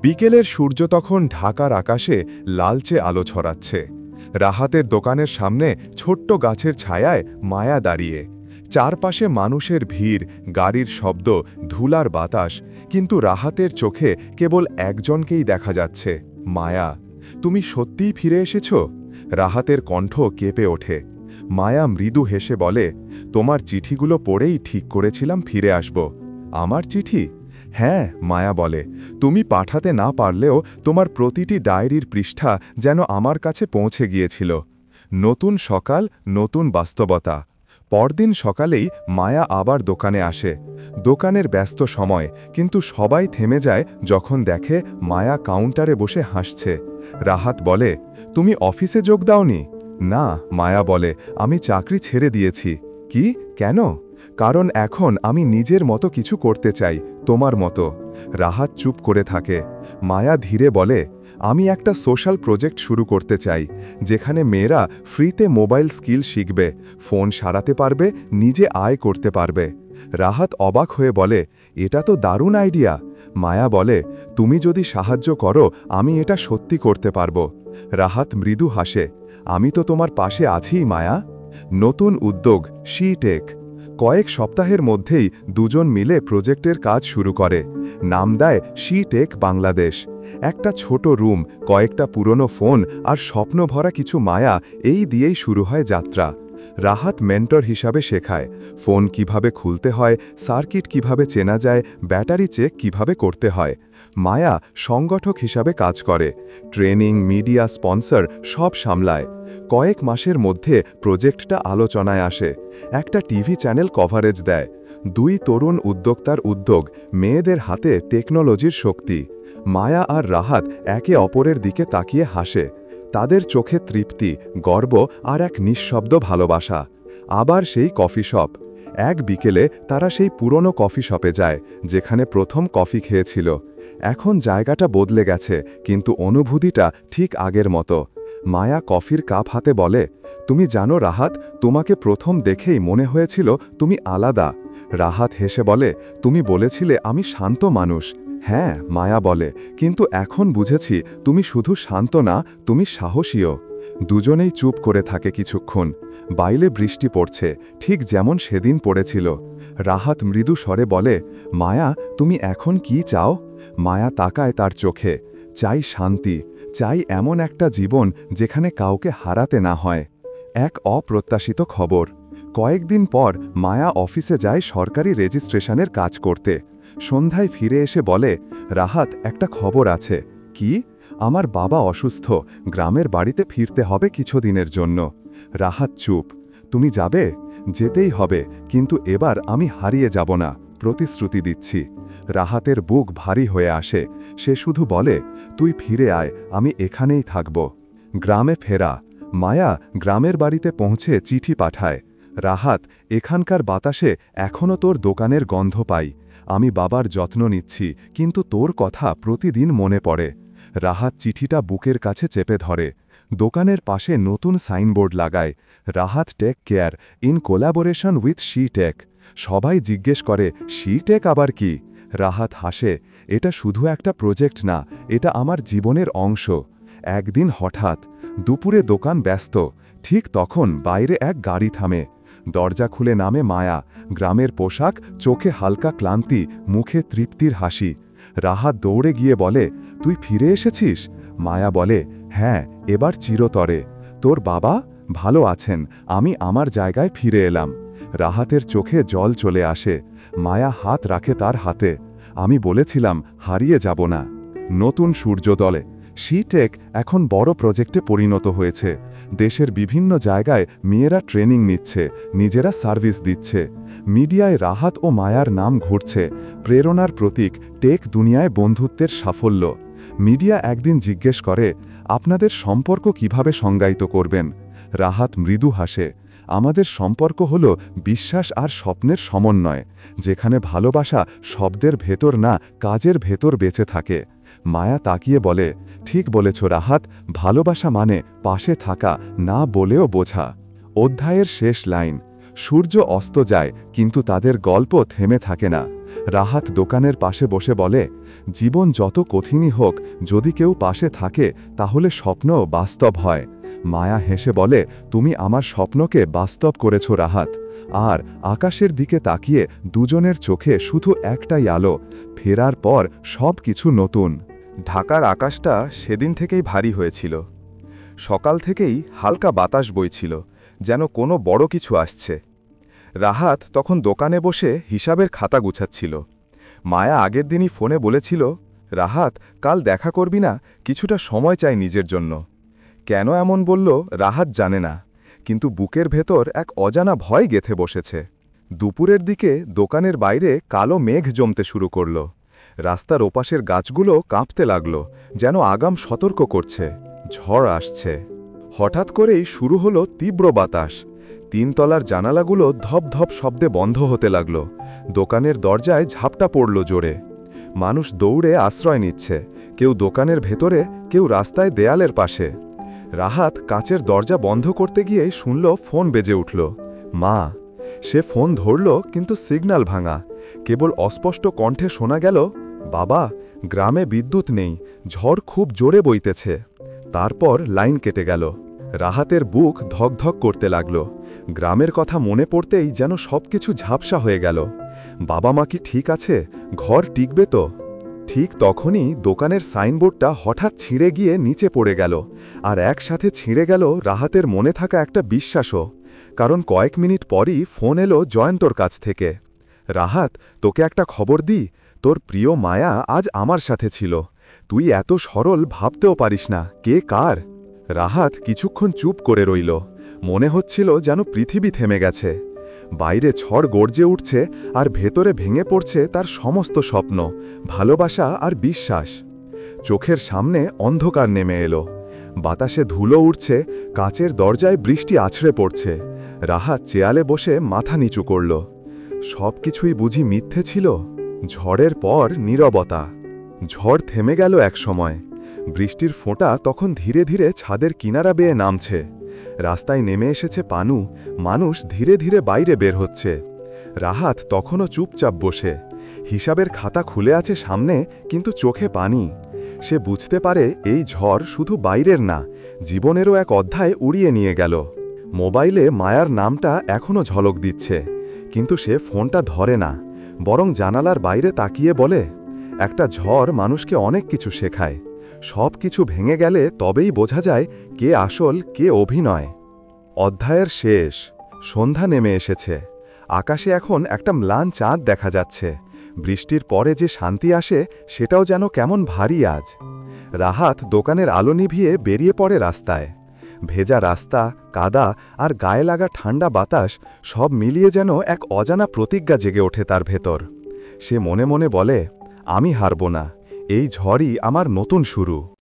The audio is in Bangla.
বিকেলের সূর্য তখন ঢাকার আকাশে লালচে আলো ছড়াচ্ছে। রাহাতের দোকানের সামনে ছোট্ট গাছের ছায়ায় মায়া দাঁড়িয়ে। চারপাশে মানুষের ভিড়, গাড়ির শব্দ, ধুলার বাতাস, কিন্তু রাহাতের চোখে কেবল একজনকেই দেখা যাচ্ছে, মায়া। তুমি সত্যিই ফিরে এসেছ? রাহাতের কণ্ঠ কেঁপে ওঠে। মায়া মৃদু হেসে বলে, তোমার চিঠিগুলো পড়েই ঠিক করেছিলাম ফিরে আসব। আমার চিঠি? হ্যাঁ, মায়া বলে, তুমি পাঠাতে না পারলেও তোমার প্রতিটি ডায়েরির পৃষ্ঠা যেন আমার কাছে পৌঁছে গিয়েছিল। নতুন সকাল, নতুন বাস্তবতা। পরদিন সকালেই মায়া আবার দোকানে আসে। দোকানের ব্যস্ত সময়, কিন্তু সবাই থেমে যায় যখন দেখে মায়া কাউন্টারে বসে হাসছে। রাহাত বলে, তুমি অফিসে যোগ দাওনি? না, মায়া বলে, আমি চাকরি ছেড়ে দিয়েছি। কি? কেন? কারণ এখন আমি নিজের মতো কিছু করতে চাই, তোমার মতো। রাহাত চুপ করে থাকে। মায়া ধীরে বলে, আমি একটা সোশ্যাল প্রজেক্ট শুরু করতে চাই, যেখানে মেয়েরা ফ্রিতে মোবাইল স্কিল শিখবে, ফোন সারাতে পারবে, নিজে আয় করতে পারবে। রাহাত অবাক হয়ে বলে, এটা তো দারুণ আইডিয়া। মায়া বলে, তুমি যদি সাহায্য করো আমি এটা সত্যি করতে পারবো। রাহাত মৃদু হাসে, আমি তো তোমার পাশে আছিই মায়া। নতুন উদ্যোগ, শি-টেক। কয়েক সপ্তাহের মধ্যেই দুজন মিলে প্রজেক্টের কাজ শুরু করে। নাম দেয় শি-টেক বাংলাদেশ। একটা ছোট রুম, কয়েকটা পুরনো ফোন আর স্বপ্নভরা কিছু মায়া, এই দিয়েই শুরু হয় যাত্রা। রাহাত মেন্টর হিসাবে শেখায়, ফোন কিভাবে খুলতে হয়, সার্কিট কিভাবে চেনা যায়, ব্যাটারি চেক কিভাবে করতে হয়। মায়া সংগঠক হিসাবে কাজ করে, ট্রেনিং, মিডিয়া, স্পন্সর সব সামলায়। কয়েক মাসের মধ্যে প্রজেক্টটা আলোচনায় আসে, একটা টিভি চ্যানেল কভারেজ দেয়। দুই তরুণ উদ্যোক্তার উদ্যোগ, মেয়েদের হাতে টেকনোলজির শক্তি। মায়া আর রাহাত একে অপরের দিকে তাকিয়ে হাসে। তাদের চোখে তৃপ্তি, গর্ব আর এক নিঃশব্দ ভালোবাসা। আবার সেই কফি শপ। এক বিকেলে তারা সেই পুরনো কফি শপে যায়, যেখানে প্রথম কফি খেয়েছিল। এখন জায়গাটা বদলে গেছে, কিন্তু অনুভূতিটা ঠিক আগের মতো। মায়া কফির কাপ হাতে বলে, তুমি জানো রাহাত, তোমাকে প্রথম দেখেই মনে হয়েছিল তুমি আলাদা। রাহাত হেসে বলে, তুমি বলেছিলে আমি শান্ত মানুষ। হ্যাঁ, মায়া বলে, কিন্তু এখন বুঝেছি তুমি শুধু শান্ত না, তুমি সাহসীও। দুজনেই চুপ করে থাকে কিছুক্ষণ। বাইরে বৃষ্টি পড়ছে, ঠিক যেমন সেদিন পড়েছিল। রাহাত মৃদু স্বরে বলে, মায়া, তুমি এখন কি চাও? মায়া তাকায় তার চোখে। চাই শান্তি, চাই এমন একটা জীবন যেখানে কাউকে হারাতে না হয়। এক অপ্রত্যাশিত খবর। কয়েকদিন পর মায়া অফিসে যায় সরকারি রেজিস্ট্রেশনের কাজ করতে। সন্ধ্যায় ফিরে এসে বলে, রাহাত, একটা খবর আছে। কি? আমার বাবা অসুস্থ, গ্রামের বাড়িতে ফিরতে হবে কিছুদিনের জন্য। রাহাত চুপ। তুমি যাবে? যেতেই হবে, কিন্তু এবার আমি হারিয়ে যাব না, প্রতিশ্রুতি দিচ্ছি। রাহাতের বুক ভারী হয়ে আসে। সে শুধু বলে, তুই ফিরে আয়, আমি এখানেই থাকব। গ্রামে ফেরা। মায়া গ্রামের বাড়িতে পৌঁছে চিঠি পাঠায়, রাহাত, এখানকার বাতাসে এখনও তোর দোকানের গন্ধ পাই। আমি বাবার যত্ন নিচ্ছি, কিন্তু তোর কথা প্রতিদিন মনে পড়ে। রাহাত চিঠিটা বুকের কাছে চেপে ধরে। দোকানের পাশে নতুন সাইনবোর্ড লাগায়, Rahat take care, in collaboration with She Tech. সবাই জিজ্ঞেস করে, শি-টেক আবার কি? রাহাত হাসে, এটা শুধু একটা প্রজেক্ট না, এটা আমার জীবনের অংশ। একদিন হঠাৎ দুপুরে দোকান ব্যস্ত, ঠিক তখন বাইরে এক গাড়ি থামে। দরজা খুলে নামে মায়া, গ্রামের পোশাক, চোখে হালকা ক্লান্তি, মুখে তৃপ্তির হাসি। রাহাত দৌড়ে গিয়ে বলে, তুই ফিরে এসেছিস? মায়া বলে, হ্যাঁ, এবার চিরতরে। তোর বাবা? ভালো আছেন, আমি আমার জায়গায় ফিরে এলাম। রাহাতের চোখে জল চলে আসে। মায়া হাত রাখে তার হাতে। আমি বলেছিলাম হারিয়ে যাব না। নতুন সূর্যোদয়। শি-টেক এখন বড় প্রজেক্টে পরিণত হয়েছে। দেশের বিভিন্ন জায়গায় মেয়েরা ট্রেনিং নিচ্ছে, নিজেরা সার্ভিস দিচ্ছে। মিডিয়ায় রাহাত ও মায়ার নাম ঘুরছে, প্রেরণার প্রতীক, টেক দুনিয়ায় বন্ধুত্বের সাফল্য। মিডিয়া একদিন জিজ্ঞেস করে, আপনাদের সম্পর্ক কিভাবে সংজ্ঞায়িত করবেন? রাহাত মৃদু হাসে, আমাদের সম্পর্ক হল বিশ্বাস আর স্বপ্নের সমন্বয়, যেখানে ভালোবাসা শব্দের ভেতর না, কাজের ভেতর বেঁচে থাকে। মায়া তাকিয়ে বলে, ঠিক বলেছ রাহাত, ভালোবাসা মানে পাশে থাকা, না বলেও বোঝা। অধ্যায়ের শেষ লাইন। সূর্য অস্ত যায়, কিন্তু তাদের গল্প থেমে থাকে না। রাহাত দোকানের পাশে বসে বলে, জীবন যত কঠিনই হোক, যদি কেউ পাশে থাকে তাহলে স্বপ্ন বাস্তব হয়। মায়া হেসে বলে, তুমি আমার স্বপ্নকে বাস্তব করেছ রাহাত। আর আকাশের দিকে তাকিয়ে দুজনের চোখে শুধু একটাই আলো, ফেরার পর সব কিছু নতুন। ঢাকার আকাশটা সেদিন থেকেই ভারী হয়েছিল। সকাল থেকেই হালকা বাতাস বইছিল, যেন কোনো বড় কিছু আসছে। রাহাত তখন দোকানে বসে হিসাবের খাতা গুছাচ্ছিল। মায়া আগের দিনই ফোনে বলেছিল, রাহাত, কাল দেখা করবি না, কিছুটা সময় চাই নিজের জন্য। কেন এমন বলল রাহাত জানে না, কিন্তু বুকের ভেতর এক অজানা ভয় গেঁথে বসেছে। দুপুরের দিকে দোকানের বাইরে কালো মেঘ জমতে শুরু করল। রাস্তার ওপাশের গাছগুলো কাঁপতে লাগল, যেন আগাম সতর্ক করছে ঝড় আসছে। হঠাৎ করেই শুরু হলো তীব্র বাতাস। তিনতলার জানালাগুলো ধপ ধপ শব্দে বন্ধ হতে লাগল। দোকানের দরজায় ঝাপটা পড়ল জোরে। মানুষ দৌড়ে আশ্রয় নিচ্ছে, কেউ দোকানের ভেতরে, কেউ রাস্তায় দেয়ালের পাশে। রাহাত কাচের দরজা বন্ধ করতে গিয়েই শুনল ফোন বেজে উঠল। মা। সে ফোন ধরল, কিন্তু সিগন্যাল ভাঙা। কেবল অস্পষ্ট কণ্ঠে শোনা গেল, বাবা, গ্রামে বিদ্যুৎ নেই, ঝড় খুব জোরে বইতেছে। তারপর লাইন কেটে গেল। রাহাতের বুক ধকধক করতে লাগল। গ্রামের কথা মনে পড়তেই যেন সবকিছু ঝাপসা হয়ে গেল। বাবা মা কি ঠিক আছে? ঘর টিকবে তো? ঠিক তখনই দোকানের সাইনবোর্ডটা হঠাৎ ছিঁড়ে গিয়ে নিচে পড়ে গেল। আর একসাথে ছিঁড়ে গেল রাহাতের মনে থাকা একটা বিশ্বাসও। কারণ কয়েক মিনিট পরই ফোন এলো জয়ন্তর কাছ থেকে। রাহাত, তোকে একটা খবর দিই, তোর প্রিয় মায়া আজ আমার সাথে ছিল। তুই এত সরল ভাবতেও পারিস না কে কার। রাহাত কিছুক্ষণ চুপ করে রইল। মনে হচ্ছিল যেন পৃথিবী থেমে গেছে। বাইরে ঝড় গর্জে উঠছে, আর ভেতরে ভেঙে পড়ছে তার সমস্ত স্বপ্ন, ভালোবাসা আর বিশ্বাস। চোখের সামনে অন্ধকার নেমে এলো। বাতাসে ধুলো উঠছে, কাচের দরজায় বৃষ্টি আছড়ে পড়ছে। রাহাত চেয়ালে বসে মাথা নিচু করল। সব কিছুই বুঝি মিথ্যে ছিল? ঝড়ের পর নীরবতা। ঝড় থেমে গেল এক সময়। বৃষ্টির ফোঁটা তখন ধীরে ধীরে ছাদের কিনারা বেয়ে নামছে। রাস্তায় নেমে এসেছে পানু, মানুষ ধীরে ধীরে বাইরে বের হচ্ছে। রাহাত তখনও চুপচাপ বসে। হিসাবের খাতা খুলে আছে সামনে, কিন্তু চোখে পানি। সে বুঝতে পারে এই ঝড় শুধু বাইরের না, জীবনেরও এক অধ্যায় উড়িয়ে নিয়ে গেল। মোবাইলে মায়ার নামটা এখনও ঝলক দিচ্ছে, কিন্তু সে ফোনটা ধরে না, বরং জানালার বাইরে তাকিয়ে বলে, একটা ঝড় মানুষকে অনেক কিছু শেখায়। সব কিছু ভেঙে গেলে তবেই বোঝা যায় কে আসল, কে অভিনয়। অধ্যায়ের শেষ। সন্ধ্যা নেমে এসেছে। আকাশে এখন একটা ম্লান চাঁদ দেখা যাচ্ছে। বৃষ্টির পরে যে শান্তি আসে, সেটাও যেন কেমন ভারী আজ। রাহাত দোকানের আলো নিভিয়ে বেরিয়ে পড়ে রাস্তায়। ভেজা রাস্তা, কাদা আর গায়ে লাগা ঠান্ডা বাতাস সব মিলিয়ে যেন এক অজানা প্রতিজ্ঞা জেগে ওঠে তার ভেতর। সে মনে মনে বলে, আমি হারব না, এই ঝড়ই আমার নতুন শুরু।